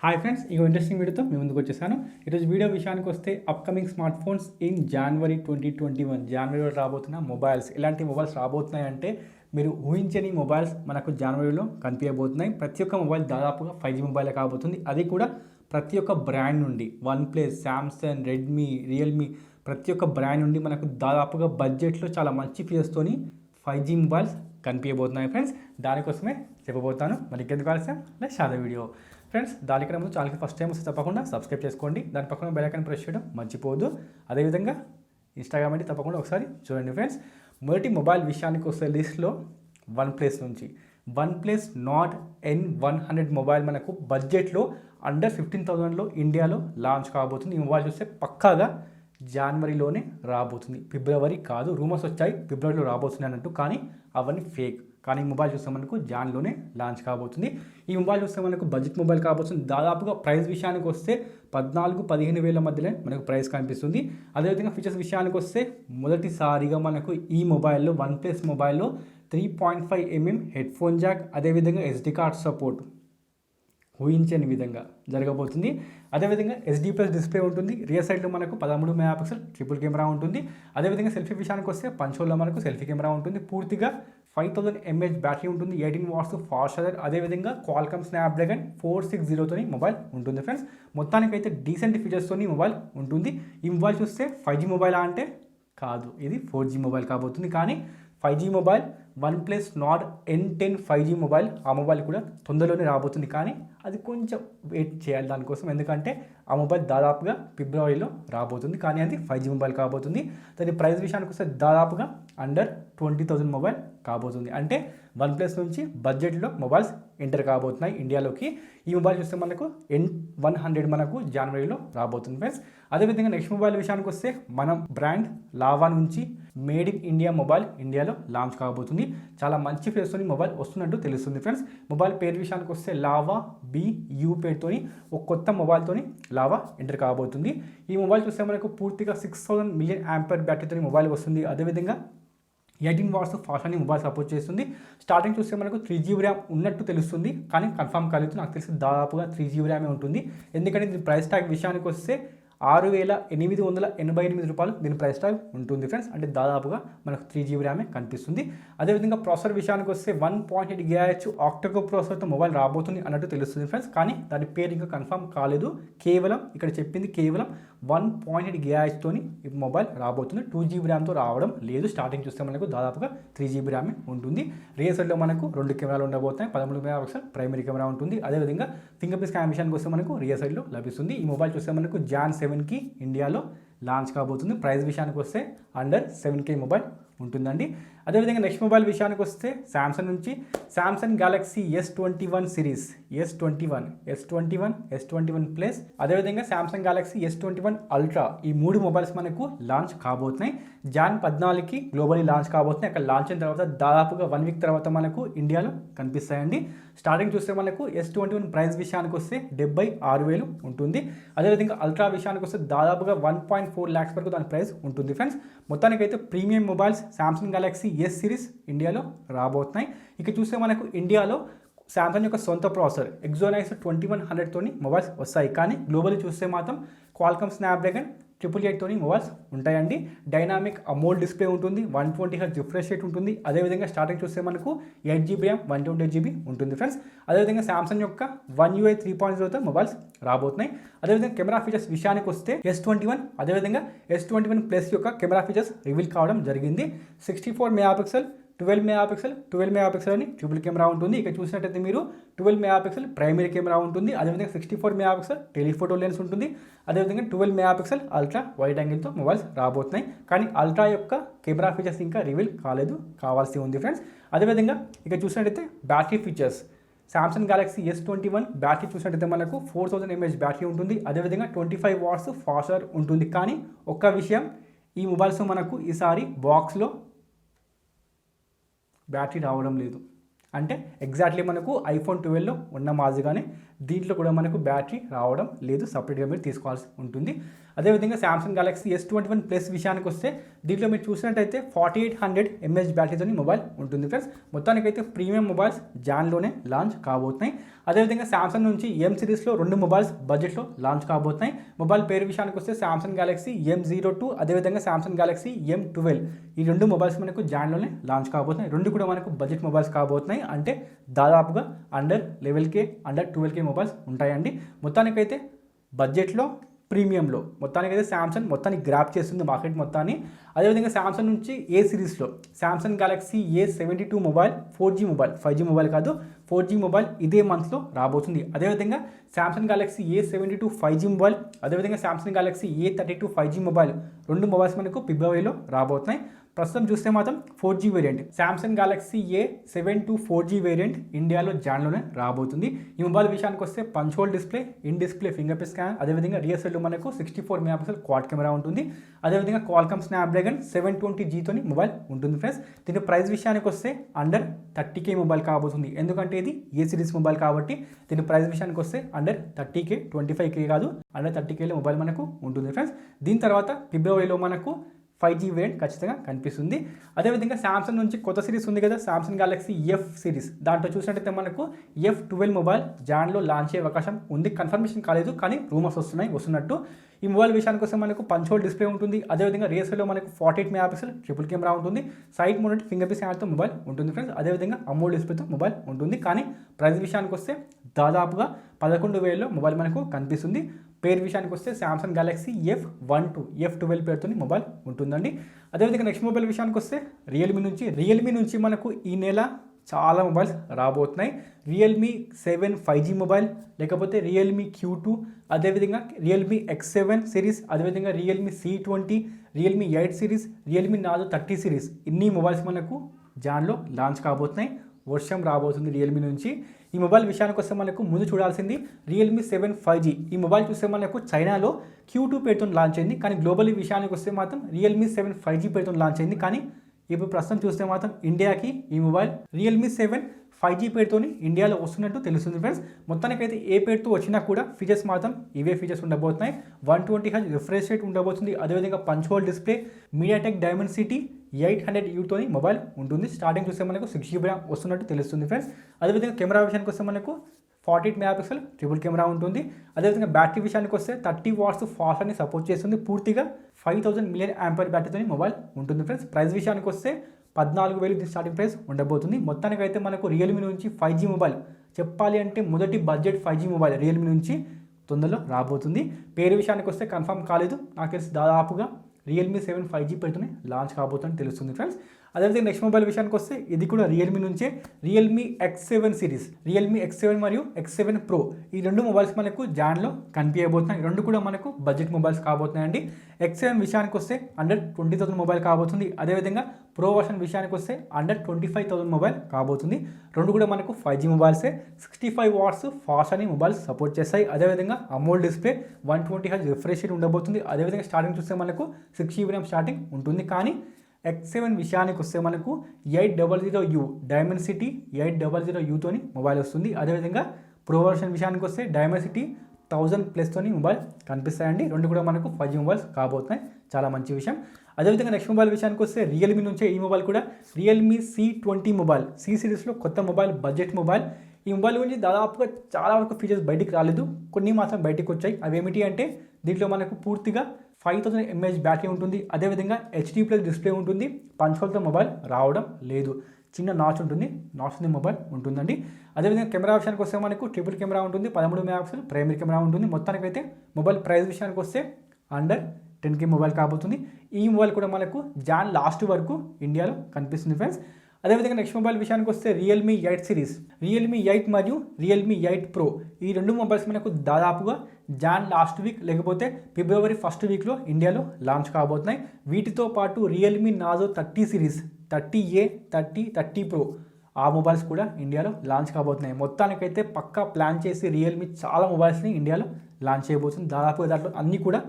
Hi friends, ఇంకో interesting వీడియోతో మీ ముందుకు వచ్చేసాను. ఈరోజు వీడియో విషయానికి వస్తే upcoming smart phones in January 2021 జనవరిలో రాబోతున్న మొబైల్స్. ఎలాంటి మొబైల్స్ రాబోతున్నాయి అంటే మీరు ఊహించని మొబైల్స్ మనకు జనవరిలో కనిపించబోతున్నాయి. ప్రతి ఒక్క మొబైల్ దాదాపుగా 5G మొబైల్ కాబోతుంది. అది కూడా ప్రతి ఒక్క బ్రాండ్ నుండి వన్ప్లస్, శాంసంగ్, రెడ్మీ, రియల్మీ ప్రతి ఒక్క బ్రాండ్ నుండి మనకు దాదాపుగా బడ్జెట్లో చాలా మంచి ఫీచర్స్తోని 5G మొబైల్స్ కనిపించబోతున్నాయి ఫ్రెండ్స్. దానికోసమే చెప్పబోతాను. మరి ఇంకెందుకు ఆలస్యం, let's start the video. Friends, దానికన్నా ముందు ఛానల్కి ఫస్ట్ టైం వస్తే తప్పకుండా సబ్స్క్రైబ్ చేసుకోండి. దాని పక్కన బెల్ ఐకాన్ ప్రెస్ చేయడం మర్చిపోవద్దు. అదేవిధంగా ఇన్స్టాగ్రామ్ అంటే తప్పకుండా ఒకసారి చూడండి ఫ్రెండ్స్. మొదటి మొబైల్ విషయానికి వస్తే లిస్ట్లో వన్ప్లస్ నుంచి వన్ప్లస్ నాట్ N100 మొబైల్ మనకు బడ్జెట్లో అండర్ 15,000లో ఇండియాలో లాంచ్ కాబోతుంది. ఈ మొబైల్ చూస్తే పక్కాగా జనవరిలోనే రాబోతుంది, ఫిబ్రవరి కాదు. రూమర్స్ వచ్చాయి ఫిబ్రవరిలో రాబోతుంది అన్నట్టు, కానీ అవన్నీ ఫేక్. కానీ ఈ మొబైల్ చూస్తే మనకు జాన్లోనే లాంచ్ కాబోతుంది. ఈ మొబైల్ చూస్తే మనకు బడ్జెట్ మొబైల్ కాబోతుంది. దాదాపుగా ప్రైస్ విషయానికి వస్తే 14-15 వేల మధ్యలో మనకు ప్రైస్ కనిపిస్తుంది. అదేవిధంగా ఫీచర్స్ విషయానికి వస్తే మొదటిసారిగా మనకు ఈ మొబైల్లో వన్ప్లస్ మొబైల్లో 3.5mm హెడ్ ఫోన్ జాక్, అదేవిధంగా SD కార్డ్ సపోర్ట్ ఊహించని విధంగా జరగబోతుంది. అదేవిధంగా SD+ డిస్ప్లే ఉంటుంది. రియర్ సైడ్లో మనకు 13 మెగాపిక్సెల్ ట్రిపుల్ కెమెరా ఉంటుంది. అదేవిధంగా సెల్ఫీ విషయానికి వస్తే పంచోల్లో మనకు సెల్ఫీ కెమెరా ఉంటుంది. పూర్తిగా 5000 mAh బ్యాటరీ ఉంటుంది. 18 వాట్స్ ఫాస్ట్ ఛార్జర్. అదేవిధంగా క్వాల్కమ్ స్నాప్డ్రాగన్ 460 మొబైల్ ఉంటుంది ఫ్రెండ్స్. మొత్తానికైతే డీసెంట్ ఫీచర్స్తోని మొబైల్ ఉంటుంది. ఈ మొబైల్ చూస్తే 5G మొబైల్ అంటే కాదు, ఇది 4G మొబైల్ కాబోతుంది. కానీ 5G mobile OnePlus not N10 5G mobile, ఆ మొబైల్ కూడా తొందరలోనే రాబోతుంది. కానీ అది కొంచెం వెయిట్ చేయాలి దానికోసం, ఎందుకంటే ఆ మొబైల్ దాదాపుగా ఫిబ్రవరిలో రాబోతుంది. కానీ అది 5G మొబైల్ కాబోతుంది. దాని ప్రైస్ విషయానికి వస్తే దాదాపుగా అండర్ 20,000 మొబైల్ కాబోతుంది. అంటే వన్ప్లస్ నుంచి బడ్జెట్లో మొబైల్స్ ఎంటర్ కాబోతున్నాయి ఇండియాలోకి. ఈ మొబైల్ చూస్తే మనకు N100 మనకు జనవరిలో రాబోతుంది ఫ్రెండ్స్. అదేవిధంగా నెక్స్ట్ మొబైల్ విషయానికి వస్తే మనం బ్రాండ్ లావా నుంచి మేడ్ ఇన్ ఇండియా మొబైల్ ఇండియాలో లాంచ్ కాబోతుంది. చాలా మంచి ఫీచర్స్తోని మొబైల్ వస్తున్నట్టు తెలుస్తుంది ఫ్రెండ్స్. మొబైల్ పేరు విషయానికి వస్తే లావా BU పేరుతోని ఒక కొత్త మొబైల్తోని లావా ఎంటర్ కాబోతుంది. ఈ మొబైల్ చూస్తే మనకు పూర్తిగా 6000 mAh బ్యాటరీతోని మొబైల్ వస్తుంది. అదేవిధంగా 18 watts fast charging mobile support చేస్తుంది. స్టార్టింగ్ చూస్తే మనకు 3GB ర్యామ్ ఉన్నట్టు తెలుస్తుంది, కానీ కన్ఫర్మ్ కాలేదు. నాకు తెలిసి దాదాపుగా 3GB ర్యామే ఉంటుంది. ఎందుకంటే దీని ప్రైస్ ట్యాగ్ విషయానికి వస్తే 6,888 రూపాయలు దీని ప్రైస్ ట్యాగ్ ఉంటుంది ఫ్రెండ్స్. అంటే దాదాపుగా మనకు 3GB ర్యామే కనిపిస్తుంది. అదేవిధంగా ప్రాసెసర్ విషయానికి వస్తే 1.8 GHz ఆక్టోకోర్ ప్రాసెసర్తో మొబైల్ రాబోతుంది అన్నట్టు తెలుస్తుంది ఫ్రెండ్స్. కానీ దాని పేరు ఇంకా కన్ఫర్మ్ కాలేదు. కేవలం ఇక్కడ చెప్పింది కేవలం 1.8 GHz తోని ఈ మొబైల్ రాబోతుంది. 2GB ర్యామ్తో రావడం లేదు. స్టార్టింగ్ చూస్తే మనకు దాదాపుగా 3GB ర్యామే ఉంటుంది. రియర్ సైడ్లో మనకు 2 కెమెరాలు ఉండబోతున్నాయి. 13 మెగాపిక్సెల్ ప్రైమరీ కెమెరా ఉంటుంది. అదేవిధంగా ఫింగర్ ప్రింట్ స్కాన్ విషయానికి వస్తే మనకు రియర్ సైడ్లో లభిస్తుంది. ఈ మొబైల్ చూస్తే మనకు Jan 7కి ఇండియాలో లాంచ్ కాబోతుంది. ప్రైస్ విషయానికి వస్తే అండర్ 7K మొబైల్ ఉంటుందండి. అదేవిధంగా నెక్స్ట్ మొబైల్ విషయానికి వస్తే శాంసంగ్ నుంచి Samsung Galaxy S21 series, S21 plus, అదేవిధంగా శాంసంగ్ గెలాక్సీ S21 అల్ట్రా, ఈ 3 మొబైల్స్ మనకు లాంచ్ కాబోతున్నాయి. Jan 14కి గ్లోబలీ లాంచ్ కాబోతున్నాయి. అక్కడ లాంచ్ అయిన తర్వాత దాదాపుగా 1 వీక్ తర్వాత మనకు ఇండియాలో కనిపిస్తాయండి. స్టార్టింగ్ చూస్తే మనకు S21 ప్రైస్ విషయానికి వస్తే 76,000 ఉంటుంది. అదేవిధంగా అల్ట్రా విషయానికి వస్తే దాదాపుగా 1.4 lakhs వరకు దాని ప్రైస్ ఉంటుంది ఫ్రెండ్స్. మొత్తానికైతే premium mobiles Samsung Galaxy S series ఇండియాలో రాబోతున్నాయి. ఇక చూస్తే మనకు ఇండియాలో శాంసంగ్ యొక్క సొంత ప్రాసెసర్ Exynos 2100 తోని మొబైల్స్ వస్తాయి. కానీ గ్లోబల్ చూస్తే మాత్రం క్వాల్కమ్ స్నాప్డ్రాగన్ 888 తోని మొబైల్స్ ఉంటాయండి. డైనామిక్ అమోల్డ్ డిస్ప్లే ఉంటుంది. 120Hz రిఫ్రెష్ రేట్ ఉంటుంది. అదేవిధంగా స్టార్టింగ్ చూస్తే మనకు 8GB ర్యామ్ 128GB ఉంటుంది ఫ్రెండ్స్. అదేవిధంగా శాంసంగ్ యొక్క One UI 3.0తో మొబైల్స్ రాబోతున్నాయి. అదేవిధంగా కెమెరా ఫీచర్స్ విషయానికి వస్తే S21 అదేవిధంగా S21 ప్లస్ యొక్క కెమెరా ఫీచర్స్ రివీల్ కావడం జరిగింది. 64 మెగాపిక్సెల్ 12 మెగాపిక్సెల్ అని ట్రిపుల్ కెమెరా ఉంటుంది. ఇక చూసినట్టయితే మీరు 12 మెగాపిక్సెల్ ప్రైమరీ కెమెరా ఉంటుంది. అదేవిధంగా 64 మెగాపిక్సెల్ టెలిఫోటో లెన్స్ ఉంటుంది. అదేవిధంగా 12 మెగాపిక్సెల్ అల్ట్రా వైడ్ యాంగిల్తో మొబైల్స్ రాబోతున్నాయి. కానీ అల్ట్రా యొక్క కెమెరా ఫీచర్స్ ఇంకా రివీల్ కాలేదు, కావాల్సి ఉంది ఫ్రెండ్స్. అదేవిధంగా ఇక చూసినట్టయితే battery features Samsung Galaxy S21 battery చూసినట్టయితే మనకు 4000 mAh బ్యాటరీ ఉంటుంది. అదేవిధంగా 25 వాట్స్ ఫాస్ట్ ఛార్జర్ ఉంటుంది. కానీ ఒక్క విషయం, ఈ మొబైల్స్ మనకు ఈసారి బాక్స్లో బ్యాటరీ రావడం లేదు. అంటే ఎగ్జాక్ట్లీ మనకు iPhone 12లో ఉన్న మాదిరిగానే దీంట్లో కూడా మనకు బ్యాటరీ రావడం లేదు, సపరేట్గా మీరు తీసుకోవాల్సి ఉంటుంది. అదేవిధంగా సామ్సంగ్ గెలాక్సీ S21 ప్లస్ విషయానికి వస్తే దీంట్లో మీరు చూసినట్టయితే 4800 mAh బ్యాటరీతో మొబైల్ ఉంటుంది ఫ్రెండ్స్. మొత్తానికైతే ప్రీమియం మొబైల్స్ జాన్లోనే లాంచ్ కాబోతున్నాయి. అదేవిధంగా సామ్సంగ్ నుంచి M సిరీస్లో 2 మొబైల్స్ బడ్జెట్లో లాంచ్ కాబోతున్నాయి. మొబైల్ పేరు విషయానికి వస్తే సామ్సంగ్ గెలాక్సీ M02, అదేవిధంగా సామ్సంగ్ గెలాక్సీ M12. ఈ 2 మొబైల్స్ మనకు జాన్లోనే లాంచ్ కాబోతున్నాయి. 2 కూడా మనకు బడ్జెట్ మొబైల్స్ కాబోతున్నాయి. అంటే దాదాపుగా under 11K, under 12K mobiles ఉంటాయండి. మొత్తానికైతే బడ్జెట్లో, ప్రీమియంలో మొత్తానికైతే సామ్సంగ్ మొత్తాన్ని గ్రాప్ చేస్తుంది మార్కెట్ మొత్తాన్ని. అదేవిధంగా సామ్సంగ్ నుంచి ఏ సిరీస్లో Samsung galaxy A72 mobile 4G mobile, 5G mobile కాదు, 4G మొబైల్ ఇదే మంత్లో రాబోతుంది. అదేవిధంగా Samsung galaxy A72 5G mobile, అదేవిధంగా Samsung galaxy A32 5G mobile 2 mobiles మనకు ఫిబ్రవరిలో రాబోతున్నాయి. ప్రస్తుతం చూస్తే మాత్రం 4G variant Samsung galaxy A72 4G variant ఇండియాలో జాన్లోనే రాబోతుంది. ఈ మొబైల్ విషయానికి వస్తే punch whole display, in display finger print scan, అదేవిధంగా రియర్ సైడ్లో మనకు 64 MP క్వాడ్ కెమెరా ఉంటుంది. అదేవిధంగా క్వాల్కమ్ స్నాప్డ్రాగన్ 720Gతో మొబైల్ ఉంటుంది ఫ్రెండ్స్. దీని ప్రైస్ విషయానికి వస్తే అండర్ 30K మొబైల్ కాబోతుంది. ఎందుకంటే ఇది ఏ సిరీస్ మొబైల్ కాబట్టి దీని ప్రైస్ విషయానికి వస్తే అండర్ 30K, 25K కాదు, అండర్ 30Kలో మొబైల్ మనకు ఉంటుంది ఫ్రెండ్స్. దీని తర్వాత ఫిబ్రవరిలో మనకు 5G వేరియంట్ ఖచ్చితంగా కనిపిస్తుంది. అదేవిధంగా సామ్సంగ్ నుంచి కొత్త సిరీస్ ఉంది కదా, సామ్సంగ్ గెలాక్సీ F సిరీస్. దాంట్లో చూసినట్టయితే మనకు F12 మొబైల్ జాన్లో లాంచ్ అయ్యే అవకాశం ఉంది. కన్ఫర్మేషన్ కాలేదు, కానీ రూమర్స్ వస్తున్నట్టు. ఈ మొబైల్ విషయానికి వస్తే మనకు పంచ్ హోల్ డిస్ప్లే ఉంటుంది. అదేవిధంగా రియర్ సైడ్లో మనకు 48 MP ట్రిపుల్ కెమెరా ఉంటుంది. సైడ్ మౌంటెడ్ ఫింగర్ ప్రింట్ స్కానర్తో మొబైల్ ఉంటుంది ఫ్రెండ్స్. అదేవిధంగా అమోల్డ్ డిస్ప్లేతో మొబైల్ ఉంటుంది. కానీ ప్రైస్ విషయానికి వస్తే దాదాపుగా 11,000లో మొబైల్ మనకు కనిపిస్తుంది. పేరు విషయానికి వస్తే సామ్సంగ్ గెలాక్సీ F12 పేరుతో మొబైల్ ఉంటుందండి. అదేవిధంగా నెక్స్ట్ మొబైల్ విషయానికి వస్తే రియల్మీ నుంచి మనకు ఈ నెల చాలా మొబైల్స్ రాబోతున్నాయి. రియల్మీ 7 5G మొబైల్, లేకపోతే రియల్మీ Q2, అదేవిధంగా రియల్మీ X7 సిరీస్, అదేవిధంగా Realme C20, Realme 8 series, Realme Narzo 30 series. ఇన్ని మొబైల్స్ మనకు జాన్లో లాంచ్ కాబోతున్నాయి. వర్షం రాబోతుంది రియల్మీ నుంచి. ఈ మొబైల్ విషయానికి వస్తే మనకు ముందు చూడాల్సింది రియల్మీ 7 5G. ఈ మొబైల్ చూస్తే మనకు చైనాలో Q2 పేరుతో లాంచ్ అయింది, కానీ గ్లోబల్ విషయానికి వస్తే మాత్రం రియల్మీ 7 5G పేరుతో లాంచ్ అయింది. కానీ ఇప్పుడు ప్రస్తుతం చూస్తే మాత్రం ఇండియాకి ఈ మొబైల్ రియల్మీ 7 5G పేరుతో ఇండియాలో వస్తున్నట్టు తెలుస్తుంది ఫ్రెండ్స్. మొత్తానికైతే ఏ పేరుతో వచ్చినా కూడా ఫీచర్స్ మాత్రం ఇవే ఫీచర్స్ ఉండబోతున్నాయి. 120Hz రిఫ్రెష్ రేట్ ఉండబోతుంది. అదేవిధంగా punch whole display, MediaTek Dimensity 800U mobile ఉంటుంది. స్టార్టింగ్ చూస్తే మనకు 6GB RAM వస్తున్నట్టు తెలుస్తుంది ఫ్రెండ్స్. అదేవిధంగా కెమెరా విషయానికి వస్తే మనకు 48 MP ట్రిపుల్ కెమెరా ఉంటుంది. అదేవిధంగా బ్యాటరీ విషయానికి వస్తే 30 వాట్స్ ఫాస్ట్ అని సపోర్ట్ చేస్తుంది. పూర్తిగా 5000 mAh బ్యాటరీతో మొబైల్ ఉంటుంది ఫ్రెండ్స్. ప్రైస్ విషయానికి వస్తే 14,000 స్టార్టింగ్ ప్రైస్ ఉండబోతుంది. మొత్తానికైతే మనకు రియల్మీ నుంచి 5G మొబైల్ చెప్పాలి అంటే మొదటి బడ్జెట్ 5G మొబైల్ రియల్మీ నుంచి తొందరలో రాబోతుంది. పేరు విషయానికి వస్తే కన్ఫర్మ్ కాలేదు, నాకు తెలిసి దాదాపుగా రియల్మీ 7 5G పేరుతోనే లాంచ్ కాబోతుందని తెలుస్తుంది ఫ్రెండ్స్. అదేవిధంగా నెక్స్ట్ మొబైల్ విషయానికి వస్తే ఇది కూడా రియల్మీ నుంచే Realme X7 series, Realme X7 మరియు X7 Pro. ఈ 2 మొబైల్స్ మనకు జాన్లో కనిపించబోతున్నాయి. 2 కూడా మనకు బడ్జెట్ మొబైల్స్ కాబోతున్నాయండి. X7 విషయానికి వస్తే అండర్ 20,000 మొబైల్ కాబోతుంది. అదేవిధంగా ప్రో వర్షన్ విషయానికి వస్తే అండర్ 25,000 మొబైల్ కాబోతుంది. 2 కూడా మనకు 5G మొబైల్సే. 65 వాట్స్ ఫాస్ట్ అని మొబైల్స్ సపోర్ట్ చేస్తాయి. అదేవిధంగా AMOLED display, 120Hz refresh rate ఉండబోతుంది. అదేవిధంగా స్టార్టింగ్ చూస్తే మనకు 6GB RAM స్టార్టింగ్ ఉంటుంది. కానీ X7 విషయానికి వస్తే మనకు 800U డైమెన్సిటీ 800U మొబైల్ వస్తుంది. అదేవిధంగా ప్రో వర్షన్ విషయానికి వస్తే డైమెన్సిటీ 1000+ మొబైల్ కనిపిస్తాయండి. 2 కూడా మనకు 5G మొబైల్స్ కాబోతున్నాయి. చాలా మంచి విషయం. అదేవిధంగా నెక్స్ట్ మొబైల్ విషయానికి వస్తే రియల్మీ నుంచే ఈ మొబైల్ కూడా రియల్మీ C20 మొబైల్, C సిరీస్లో కొత్త మొబైల్, బడ్జెట్ మొబైల్. ఈ మొబైల్ గురించి దాదాపుగా చాలా వరకు ఫీచర్స్ బయటికి రాలేదు, కొన్ని మాత్రం బయటకు వచ్చాయి. అవి ఏమిటి అంటే దీంట్లో మనకు పూర్తిగా 5000 mAh బ్యాటరీ ఉంటుంది. అదేవిధంగా HD+ డిస్ప్లే ఉంటుంది. పంచ్ హోల్తో మొబైల్ రావడం లేదు, చిన్న నాచ్ ఉంటుంది, నాచ్ మొబైల్ ఉంటుందండి. అదేవిధంగా కెమెరా విషయానికి వస్తే మనకు ట్రిపుల్ కెమెరా ఉంటుంది, 13 MP ప్రైమరీ కెమెరా ఉంటుంది. మొత్తానికైతే మొబైల్ ప్రైస్ విషయానికి వస్తే అండర్ 10K మొబైల్ కాబోతుంది. ఈ మొబైల్ కూడా మనకు జాన్ లాస్ట్ వరకు ఇండియాలో కనిపిస్తుంది ఫ్రెండ్స్. అదేవిధంగా నెక్స్ట్ మొబైల్ విషయానికి వస్తే రియల్మీ 8 సిరీస్, రియల్మీ 8 మరియు రియల్మీ 8 Pro. ఈ 2 మొబైల్స్ మనకు దాదాపుగా జాన్ లాస్ట్ వీక్ లేకపోతే ఫిబ్రవరి ఫస్ట్ వీక్లో ఇండియాలో లాంచ్ కాబోతున్నాయి. వీటితో పాటు Realme Narzo 30 series, 30A, 30 Pro ఆ మొబైల్స్ కూడా ఇండియాలో లాంచ్ కాబోతున్నాయి. మొత్తానికైతే పక్కా ప్లాన్ చేసి రియల్మీ చాలా మొబైల్స్ని ఇండియాలో లాంచ్ చేయబోతుంది. దాదాపుగా దాంట్లో అన్నీ కూడా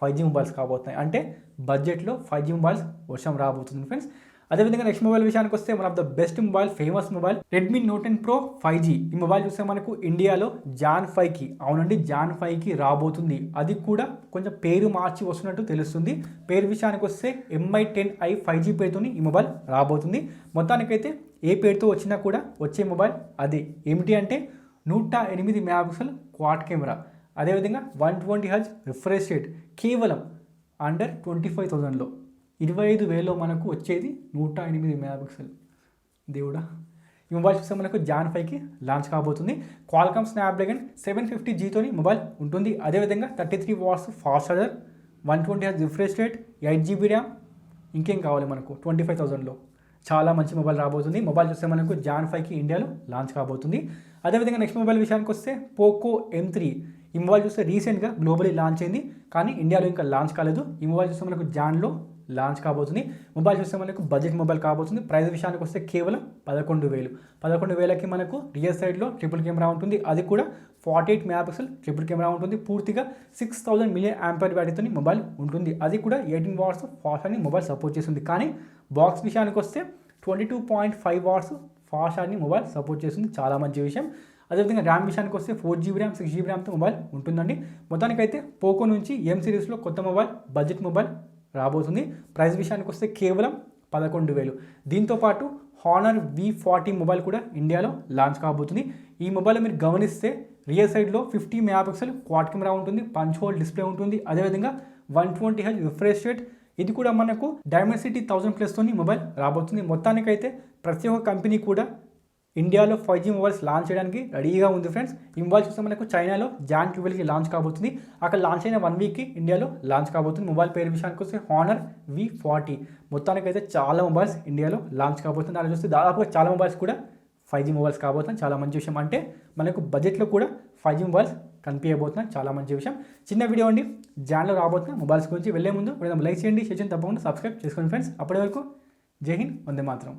5G మొబైల్స్ కాబోతున్నాయి. అంటే బడ్జెట్లో 5G మొబైల్స్ వర్షం రాబోతుంది ఫ్రెండ్స్. అదేవిధంగా నెక్స్ట్ మొబైల్ విషయానికి వస్తే one of the best mobile, famous mobile Redmi note 10 pro 5G. ఈ మొబైల్ చూస్తే మనకు ఇండియాలో జాన్ 5కి, అవునండి జాన్ 5కి రాబోతుంది. అది కూడా కొంచెం పేరు మార్చి వస్తున్నట్టు తెలుస్తుంది. పేరు విషయానికి వస్తే MI10i 5G పేరుతోని ఈ మొబైల్ రాబోతుంది. మొత్తానికైతే ఏ పేరుతో వచ్చినా కూడా వచ్చే మొబైల్ అదే. ఏమిటి అంటే 108 మెగాపిక్సెల్ క్వాడ్ కెమెరా, అదేవిధంగా 120Hz రిఫ్రెష్ రేట్, కేవలం అండర్ 25,000లో 25,000లో మనకు వచ్చేది 108 మెగాపిక్సెల్. దేవుడా, ఈ మొబైల్ చూస్తే మనకు జాన్ 5కి లాంచ్ కాబోతుంది. క్వాల్కామ్ స్నాప్డ్రాగన్ 750Gతోని మొబైల్ ఉంటుంది. అదేవిధంగా 33 watts fast charger, 120Hz refresh rate, 8GB RAM, ఇంకేం కావాలి మనకు 25,000లో. చాలా మంచి మొబైల్ రాబోతుంది. మొబైల్ చూస్తే మనకు జాన్ 5కి ఇండియాలో లాంచ్ కాబోతుంది. అదేవిధంగా నెక్స్ట్ మొబైల్ విషయానికి వస్తే పోకో M3. ఈ మొబైల్ చూస్తే రీసెంట్గా గ్లోబలీ లాంచ్ అయింది, కానీ ఇండియాలో ఇంకా లాంచ్ కాలేదు. ఈ మొబైల్ చూస్తే మనకు జాన్లో లాంచ్ కాబోతుంది. మొబైల్ చూస్తే మనకు బడ్జెట్ మొబైల్ కాబోతుంది. ప్రైస్ విషయానికి వస్తే కేవలం 11,000. 11,000కి మనకు రియర్ సైడ్లో ట్రిపుల్ కెమెరా ఉంటుంది. అది కూడా 48 మెగాపిక్సెల్ ట్రిపుల్ కెమెరా ఉంటుంది. పూర్తిగా 6000 మిలియన్ ఆంపియర్ బ్యాటరీతో మొబైల్ ఉంటుంది. అది కూడా 18 watts fast charging mobile support చేస్తుంది. కానీ బాక్స్ విషయానికి వస్తే 22.5 watts fast charging mobile support చేస్తుంది. చాలా మంచి విషయం. అదేవిధంగా ర్యామ్ విషయానికి వస్తే 4GB ర్యామ్, 6GB ర్యామ్తో మొబైల్ ఉంటుందండి. మొత్తానికైతే పోకో నుంచి M సిరీస్లో కొత్త మొబైల్, బడ్జెట్ మొబైల్ రాబోతుంది. ప్రైస్ విషయానికి వస్తే కేవలం 11,000. దీంతోపాటు హానర్ V40 మొబైల్ కూడా ఇండియాలో లాంచ్ కాబోతుంది. ఈ మొబైల్ మీరు గమనిస్తే రియర్ సైడ్లో 50 మెగాపిక్సెల్ క్వాడ్ కెమెరా ఉంటుంది, పంచ్ హోల్ డిస్ప్లే ఉంటుంది. అదేవిధంగా 120Hz రిఫ్రెష్ రేట్, ఇది కూడా మనకు డైమెన్సిటీ 1000+ మొబైల్ రాబోతుంది. మొత్తానికైతే ప్రతి ఒక్క కంపెనీ కూడా ఇండియాలో 5G మొబైల్స్ లాంచ్ చేయడానికి రెడీగా ఉంది ఫ్రెండ్స్. ఈ మొబైల్ చూస్తే మనకు చైనాలో జాన్ 12కి లాంచ్ కాబోతుంది. అక్కడ లాంచ్ అయిన 1 వీక్కి ఇండియాలో లాంచ్ కాబోతుంది. మొబైల్ పేరు విషయానికి వస్తే హానర్ V40. మొత్తానికైతే చాలా మొబైల్స్ ఇండియాలో లాంచ్ కాబోతుంది. అలా చూస్తే దాదాపుగా చాలా మొబైల్స్ కూడా 5G మొబైల్స్ కాబోతుంది. చాలా మంచి విషయం. అంటే మనకు బడ్జెట్లో కూడా 5G మొబైల్స్ కనిపించబోతున్నాయి. చాలా మంచి విషయం. చిన్న వీడియో అండి, జాన్లో రాబోతున్న మొబైల్స్ గురించి. వెళ్ళే ముందు లైక్ చేయండి, షేర్ చేయండి, తప్పకుండా సబ్స్క్రైబ్ చేసుకోండి ఫ్రెండ్స్. అప్పటి వరకు జై హింద్, వందే మాతరం.